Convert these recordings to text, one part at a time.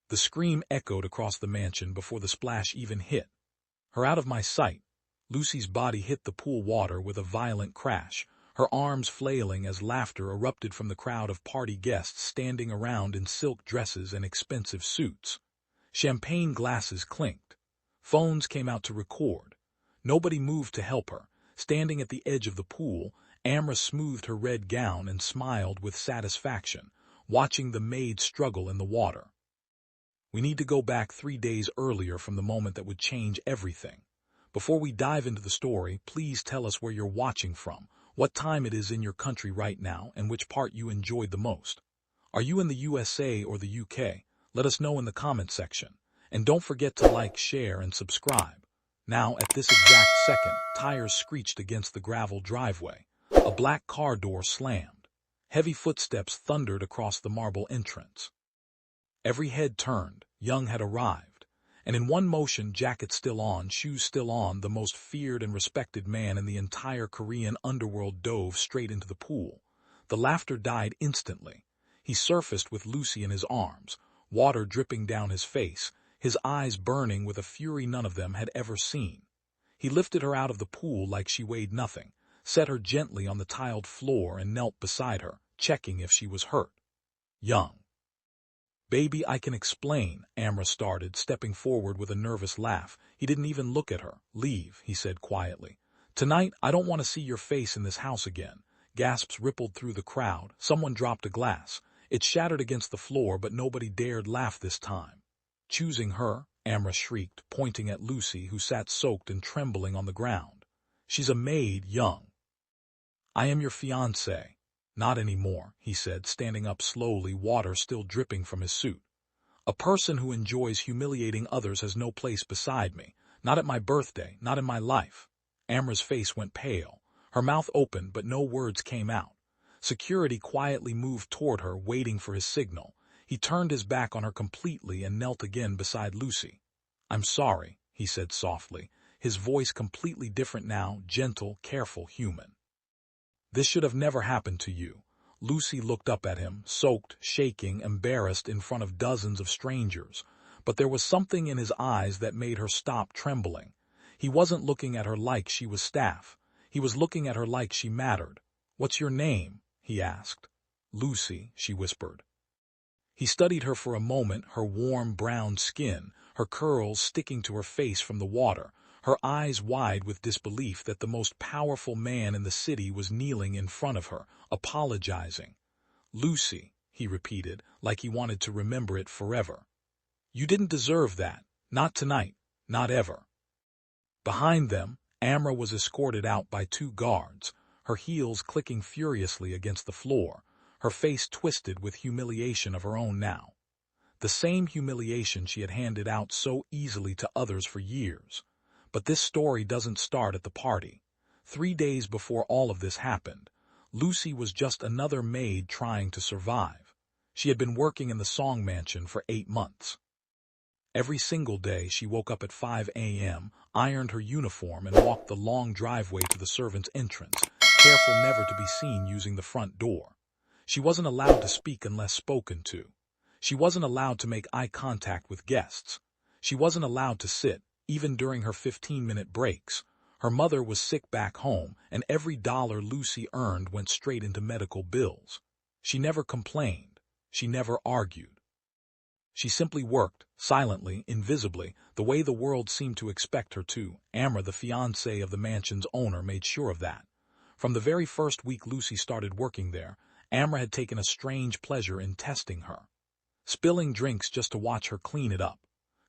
The scream echoed across the mansion before the splash even hit. Her out of my sight. Lucy's body hit the pool water with a violent crash, her arms flailing as laughter erupted from the crowd of party guests standing around in silk dresses and expensive suits. Champagne glasses clinked. Phones came out to record. Nobody moved to help her. Standing at the edge of the pool, Amra smoothed her red gown and smiled with satisfaction, watching the maid struggle in the water. We need to go back 3 days earlier from the moment that would change everything. Before we dive into the story, please tell us where you're watching from, what time it is in your country right now, and which part you enjoyed the most. Are you in the USA or the UK? Let us know in the comment section. And don't forget to like, share, and subscribe. Now, at this exact second, tires screeched against the gravel driveway. A black car door slammed. Heavy footsteps thundered across the marble entrance. Every head turned. Young had arrived. And in one motion, jacket still on, shoes still on, the most feared and respected man in the entire Korean underworld dove straight into the pool. The laughter died instantly. He surfaced with Lucy in his arms, water dripping down his face, his eyes burning with a fury none of them had ever seen. He lifted her out of the pool like she weighed nothing, set her gently on the tiled floor and knelt beside her, checking if she was hurt. Young. "Baby, I can explain," Amra started, stepping forward with a nervous laugh. He didn't even look at her. "Leave," he said quietly. "Tonight, I don't want to see your face in this house again." Gasps rippled through the crowd. Someone dropped a glass. It shattered against the floor, but nobody dared laugh this time. "Choosing her?" Amra shrieked, pointing at Lucy, who sat soaked and trembling on the ground. "She's a maid, Young." "I am your fiancé." "Not anymore," he said, standing up slowly, water still dripping from his suit. "A person who enjoys humiliating others has no place beside me. Not at my birthday, not in my life." Amra's face went pale. Her mouth opened, but no words came out. Security quietly moved toward her, waiting for his signal. He turned his back on her completely and knelt again beside Lucy. "I'm sorry," he said softly, his voice completely different now, gentle, careful, human. "This should have never happened to you." Lucy looked up at him, soaked, shaking, embarrassed in front of dozens of strangers. But there was something in his eyes that made her stop trembling. He wasn't looking at her like she was staff. He was looking at her like she mattered. "What's your name?" he asked. "Lucy," she whispered. He studied her for a moment, her warm brown skin, her curls sticking to her face from the water, her eyes wide with disbelief that the most powerful man in the city was kneeling in front of her, apologizing. "Lucy," he repeated, like he wanted to remember it forever. "You didn't deserve that. Not tonight. Not ever." Behind them, Amra was escorted out by 2 guards, her heels clicking furiously against the floor, her face twisted with humiliation of her own now. The same humiliation she had handed out so easily to others for years. But this story doesn't start at the party. 3 days before all of this happened, Lucy was just another maid trying to survive. She had been working in the Song Mansion for 8 months. Every single day she woke up at 5 a.m., ironed her uniform, and walked the long driveway to the servants' entrance, careful never to be seen using the front door. She wasn't allowed to speak unless spoken to. She wasn't allowed to make eye contact with guests. She wasn't allowed to sit, even during her 15-minute breaks. Her mother was sick back home, and every dollar Lucy earned went straight into medical bills. She never complained. She never argued. She simply worked, silently, invisibly, the way the world seemed to expect her to. Amra, the fiancé of the mansion's owner, made sure of that. From the very first week Lucy started working there, Amra had taken a strange pleasure in testing her. Spilling drinks just to watch her clean it up.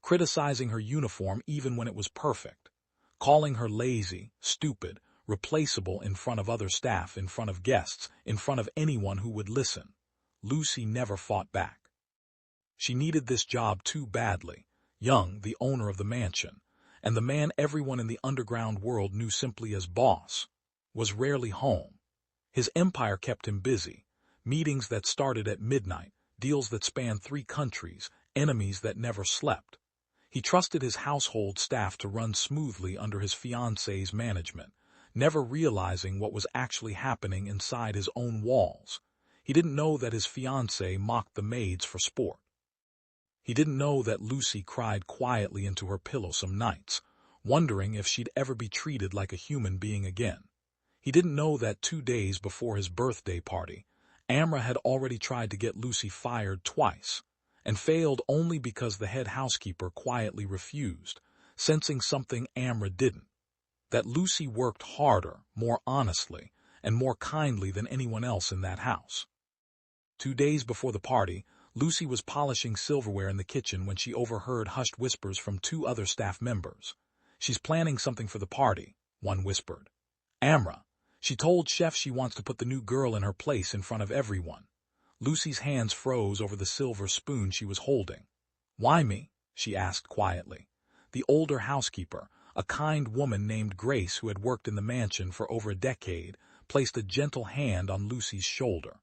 Criticizing her uniform even when it was perfect, calling her lazy, stupid, replaceable in front of other staff, in front of guests, in front of anyone who would listen. Lucy never fought back. She needed this job too badly. Young, the owner of the mansion, and the man everyone in the underground world knew simply as boss, was rarely home. His empire kept him busy. Meetings that started at midnight, deals that spanned 3 countries, enemies that never slept. He trusted his household staff to run smoothly under his fiancée's management, never realizing what was actually happening inside his own walls. He didn't know that his fiancée mocked the maids for sport. He didn't know that Lucy cried quietly into her pillow some nights, wondering if she'd ever be treated like a human being again. He didn't know that 2 days before his birthday party, Amra had already tried to get Lucy fired twice, and failed only because the head housekeeper quietly refused, sensing something Amra didn't: that Lucy worked harder, more honestly, and more kindly than anyone else in that house. 2 days before the party, Lucy was polishing silverware in the kitchen when she overheard hushed whispers from 2 other staff members. "She's planning something for the party," one whispered. "Amra. She told Chef she wants to put the new girl in her place in front of everyone." Lucy's hands froze over the silver spoon she was holding. "Why me?" she asked quietly. The older housekeeper, a kind woman named Grace who had worked in the mansion for over a decade, placed a gentle hand on Lucy's shoulder.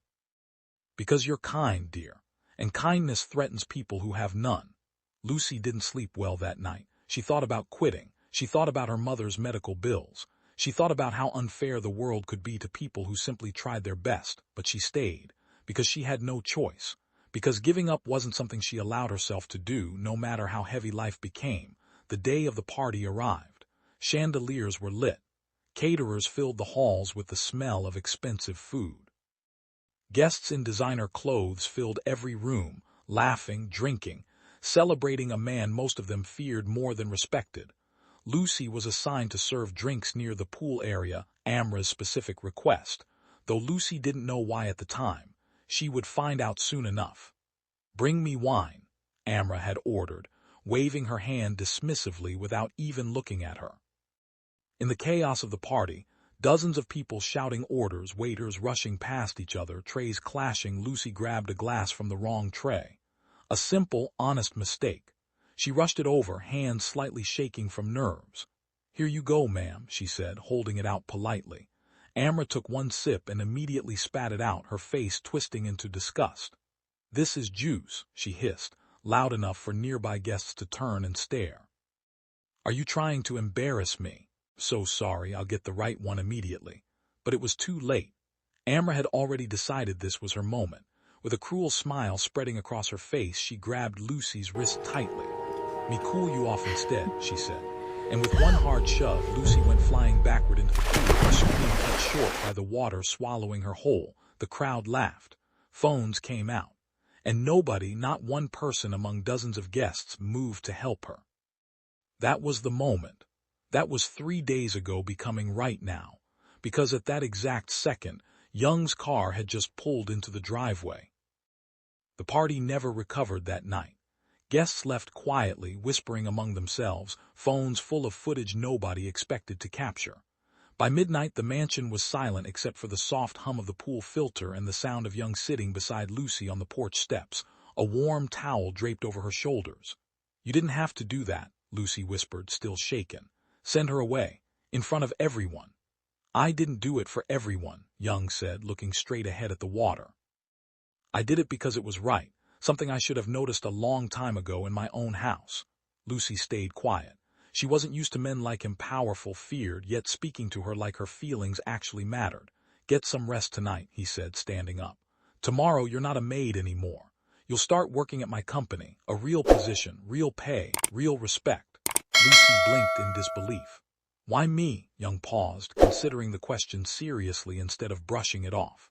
"Because you're kind, dear, and kindness threatens people who have none." Lucy didn't sleep well that night. She thought about quitting. She thought about her mother's medical bills. She thought about how unfair the world could be to people who simply tried their best, but she stayed, because she had no choice, because giving up wasn't something she allowed herself to do, no matter how heavy life became. The day of the party arrived. Chandeliers were lit. Caterers filled the halls with the smell of expensive food. Guests in designer clothes filled every room, laughing, drinking, celebrating a man most of them feared more than respected. Lucy was assigned to serve drinks near the pool area, Amra's specific request, though Lucy didn't know why at the time. She would find out soon enough. "Bring me wine," Amra had ordered, waving her hand dismissively without even looking at her. In the chaos of the party, dozens of people shouting orders, waiters rushing past each other, trays clashing, Lucy grabbed a glass from the wrong tray. A simple, honest mistake. She rushed it over, hands slightly shaking from nerves. "Here you go, ma'am," she said, holding it out politely. Amra took one sip and immediately spat it out, her face twisting into disgust. "This is juice," she hissed, loud enough for nearby guests to turn and stare. "Are you trying to embarrass me?" "So sorry, I'll get the right one immediately." But it was too late. Amra had already decided this was her moment. With a cruel smile spreading across her face, she grabbed Lucy's wrist tightly. "Me cool you off instead," she said. And with one hard shove, Lucy went flying backward into the pool, her scream cut short by the water swallowing her whole. The crowd laughed. Phones came out. And nobody, not one person among dozens of guests, moved to help her. That was the moment. That was 3 days ago becoming right now. Because at that exact second, Young's car had just pulled into the driveway. The party never recovered that night. Guests left quietly, whispering among themselves, phones full of footage nobody expected to capture. By midnight, the mansion was silent except for the soft hum of the pool filter and the sound of Young sitting beside Lucy on the porch steps, a warm towel draped over her shoulders. "You didn't have to do that," Lucy whispered, still shaken. "Send her away, in front of everyone." "I didn't do it for everyone," Young said, looking straight ahead at the water. "I did it because it was right. Something I should have noticed a long time ago in my own house." Lucy stayed quiet. She wasn't used to men like him, powerful, feared, yet speaking to her like her feelings actually mattered. "Get some rest tonight," he said, standing up. "Tomorrow you're not a maid anymore. You'll start working at my company, a real position, real pay, real respect." Lucy blinked in disbelief. "Why me?" Young paused, considering the question seriously instead of brushing it off.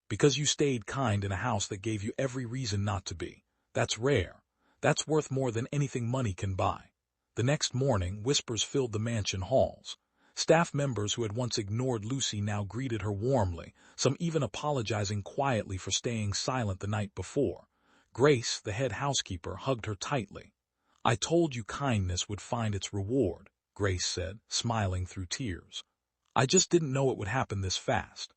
"Because you stayed kind in a house that gave you every reason not to be. That's rare. That's worth more than anything money can buy." The next morning, whispers filled the mansion halls. Staff members who had once ignored Lucy now greeted her warmly, some even apologizing quietly for staying silent the night before. Grace, the head housekeeper, hugged her tightly. "I told you kindness would find its reward," Grace said, smiling through tears. "I just didn't know it would happen this fast."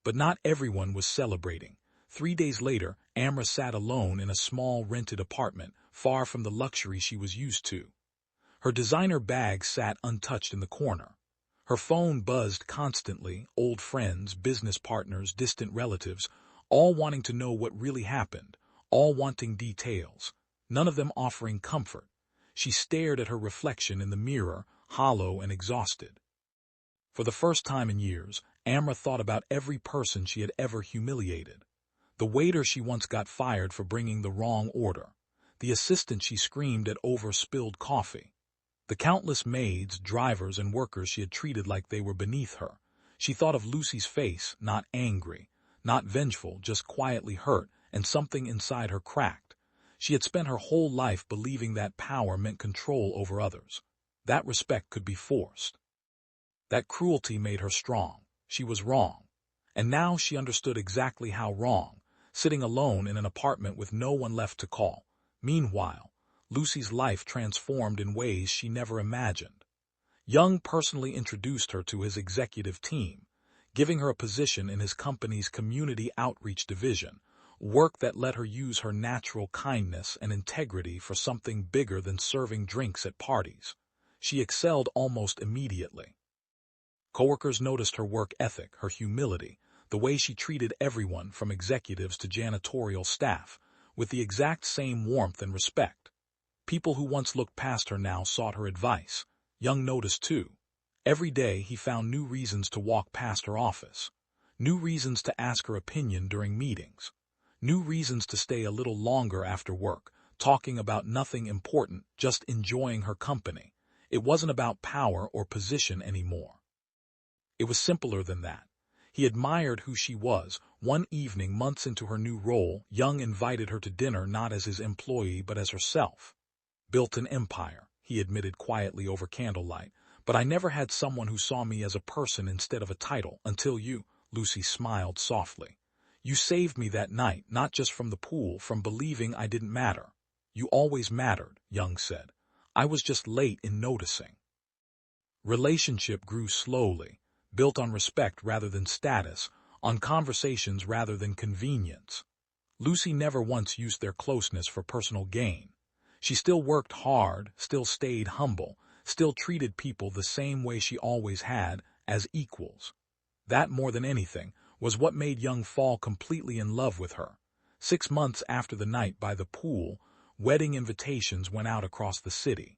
But not everyone was celebrating. 3 days later, Amra sat alone in a small rented apartment, far from the luxury she was used to. Her designer bag sat untouched in the corner. Her phone buzzed constantly, old friends, business partners, distant relatives, all wanting to know what really happened, all wanting details, none of them offering comfort. She stared at her reflection in the mirror, hollow and exhausted. For the first time in years, Amra thought about every person she had ever humiliated. The waiter she once got fired for bringing the wrong order. the assistant she screamed at over spilled coffee. The countless maids, drivers, and workers she had treated like they were beneath her. She thought of Lucy's face, not angry, not vengeful, just quietly hurt, and something inside her cracked. She had spent her whole life believing that power meant control over others. That respect could be forced. That cruelty made her strong. She was wrong. And now she understood exactly how wrong, sitting alone in an apartment with no one left to call. Meanwhile, Lucy's life transformed in ways she never imagined. Young personally introduced her to his executive team, giving her a position in his company's community outreach division, work that let her use her natural kindness and integrity for something bigger than serving drinks at parties. She excelled almost immediately. Coworkers noticed her work ethic, her humility, the way she treated everyone from executives to janitorial staff, with the exact same warmth and respect. People who once looked past her now sought her advice. Young noticed too. Every day he found new reasons to walk past her office, new reasons to ask her opinion during meetings, new reasons to stay a little longer after work, talking about nothing important, just enjoying her company. It wasn't about power or position anymore. It was simpler than that. He admired who she was. One evening, months into her new role, Young invited her to dinner not as his employee but as herself. Built an empire, he admitted quietly over candlelight, but I never had someone who saw me as a person instead of a title, until you. Lucy smiled softly. You saved me that night, not just from the pool, from believing I didn't matter. You always mattered, Young said. I was just late in noticing. Relationship grew slowly, built on respect rather than status, on conversations rather than convenience. Lucy never once used their closeness for personal gain. She still worked hard, still stayed humble, still treated people the same way she always had, as equals. That, more than anything, was what made Young fall completely in love with her. 6 months after the night by the pool, wedding invitations went out across the city.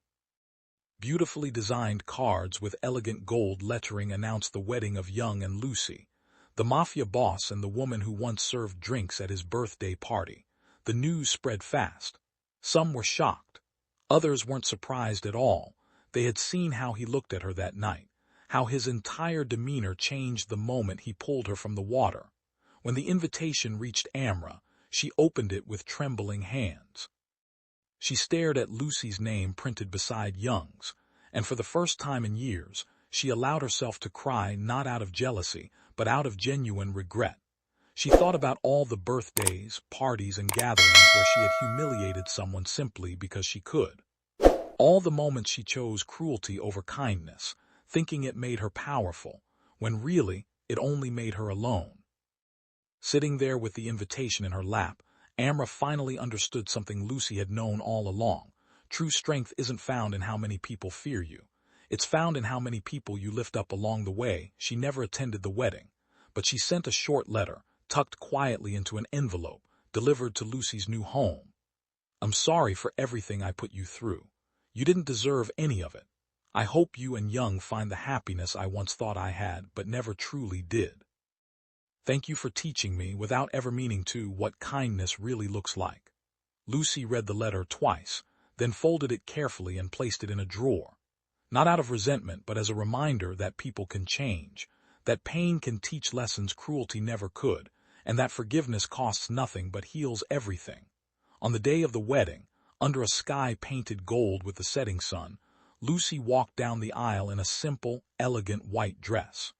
Beautifully designed cards with elegant gold lettering announced the wedding of Young and Lucy, the Mafia boss and the woman who once served drinks at his birthday party. The news spread fast. Some were shocked. Others weren't surprised at all. They had seen how he looked at her that night, how his entire demeanor changed the moment he pulled her from the water. When the invitation reached Amra, she opened it with trembling hands. She stared at Lucy's name printed beside Young's, and for the first time in years, she allowed herself to cry not out of jealousy, but out of genuine regret. She thought about all the birthdays, parties, and gatherings where she had humiliated someone simply because she could. All the moments she chose cruelty over kindness, thinking it made her powerful, when really it only made her alone. Sitting there with the invitation in her lap, Amra finally understood something Lucy had known all along. True strength isn't found in how many people fear you. It's found in how many people you lift up along the way. She never attended the wedding, but she sent a short letter, tucked quietly into an envelope, delivered to Lucy's new home. I'm sorry for everything I put you through. You didn't deserve any of it. I hope you and Young find the happiness I once thought I had but never truly did. Thank you for teaching me, without ever meaning to, what kindness really looks like. Lucy read the letter twice, then folded it carefully and placed it in a drawer. Not out of resentment, but as a reminder that people can change, that pain can teach lessons cruelty never could, and that forgiveness costs nothing but heals everything. On the day of the wedding, under a sky painted gold with the setting sun, Lucy walked down the aisle in a simple, elegant white dress.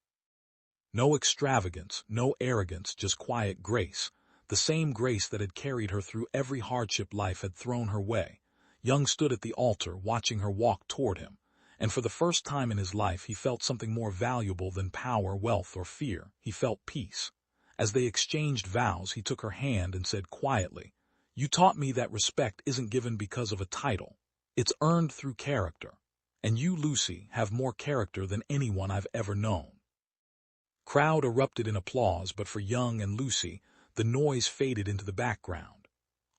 No extravagance, no arrogance, just quiet grace, the same grace that had carried her through every hardship life had thrown her way. Young stood at the altar, watching her walk toward him, and for the first time in his life he felt something more valuable than power, wealth, or fear. He felt peace. As they exchanged vows, he took her hand and said quietly, "You taught me that respect isn't given because of a title. It's earned through character. And you, Lucy, have more character than anyone I've ever known." Crowd erupted in applause, but for Young and Lucy, the noise faded into the background.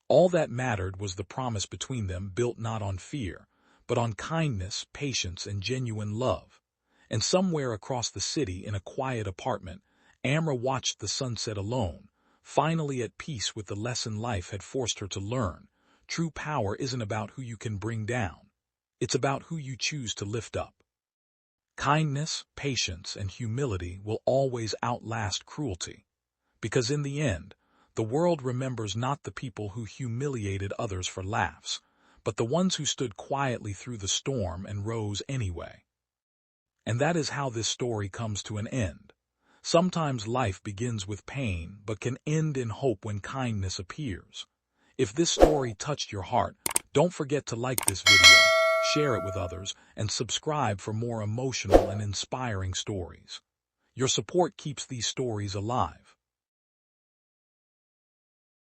All that mattered was the promise between them, built not on fear, but on kindness, patience, and genuine love. And somewhere across the city, in a quiet apartment, Amra watched the sunset alone, finally at peace with the lesson life had forced her to learn. true power isn't about who you can bring down. It's about who you choose to lift up. Kindness, patience, and humility will always outlast cruelty, because in the end, the world remembers not the people who humiliated others for laughs, but the ones who stood quietly through the storm and rose anyway. And that is how this story comes to an end. Sometimes life begins with pain, but can end in hope when kindness appears. If this story touched your heart, don't forget to like this video, share it with others, and subscribe for more emotional and inspiring stories. Your support keeps these stories alive.